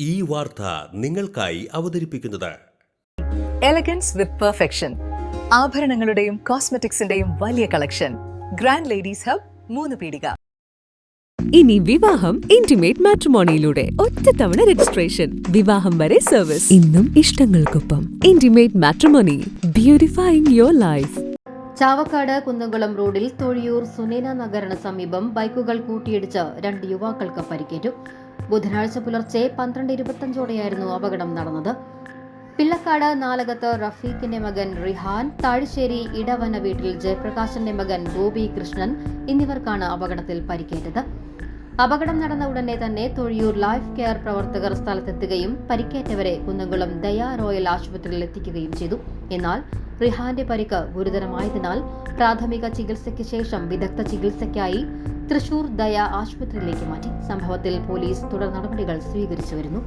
ഈ വാർത്ത നിങ്ങൾക്കായി അവതരിപ്പിക്കുന്നത് എലഗൻസ് വിത്ത് പെർഫെക്ഷൻ, ആഭരണങ്ങളുടെയും കോസ്മെറ്റിക്സിന്റെയും വലിയ കളക്ഷൻ. ഗ്രാൻഡ് ലേഡീസ് ഹബ്, 3 പീടിക. ഇനി വിവാഹം ഇന്റിമേറ്റ് മാട്രിമോണിയിലൂടെ ഒറ്റത്തവണ രജിസ്ട്രേഷൻ, വിവാഹം വരെ സർവീസ്. ഇന്നും ഇഷ്ടങ്ങൾക്കൊപ്പം intimate matrimony, beautifying your life. Chavakkad Kunnamkulam റോഡിൽ തൊഴിയൂർ സുനേന നഗറിന് സമീപം ബൈക്കുകൾ കൂട്ടിയിടിച്ച് 2 യുവാക്കൾക്ക് പരിക്കേറ്റു. ബുധനാഴ്ച പുലർച്ചെ 12:25ഓടെയായിരുന്നു അപകടം നടന്നത്. പിള്ളക്കാട് നാലകത്ത് റഫീഖിന്റെ മകൻ റിഹാൻ, താഴിശ്ശേരി ഇടവന വീട്ടിൽ ജയപ്രകാശിന്റെ മകൻ ഗോപി കൃഷ്ണൻ എന്നിവർക്കാണ് അപകടത്തിൽ പരിക്കേറ്റത്. അപകടം നടന്ന ഉടനെ തന്നെ തൊഴിയൂർ ലൈഫ് കെയർ പ്രവർത്തകർ സ്ഥലത്തെത്തുകയും പരിക്കേറ്റവരെ കുന്നംകുളം ദയ റോയൽ ആശുപത്രിയിൽ എത്തിക്കുകയും ചെയ്തു. എന്നാൽ റിഹാന്റെ പരിക്ക് ഗുരുതരമായതിനാൽ പ്രാഥമിക ചികിത്സയ്ക്ക് ശേഷം വിദഗ്ധ ചികിത്സയ്ക്കായി തൃശൂർ ദയ ആശുപത്രിയിലേക്ക് മാറ്റി. സംഭവത്തിൽ പോലീസ് തുടർ നടപടികൾ സ്വീകരിച്ചു വരുന്നു.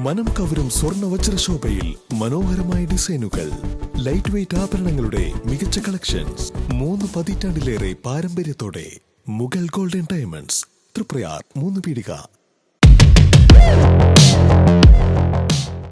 മനം കവരും സ്വർണ്ണ വജ്രശോഭയിൽ മനോഹരമായ ഡിസൈനുകൾ, ലൈറ്റ് വെയ്റ്റ് ആഭരണങ്ങളുടെ മികച്ച കളക്ഷൻസ്, 3 പതിറ്റാണ്ടിലേറെ പാരമ്പര്യത്തോടെ മുഗൾ ഗോൾഡൻ ഡയമണ്ട്സ്, തൃപ്രയാർ 3 പീടിക.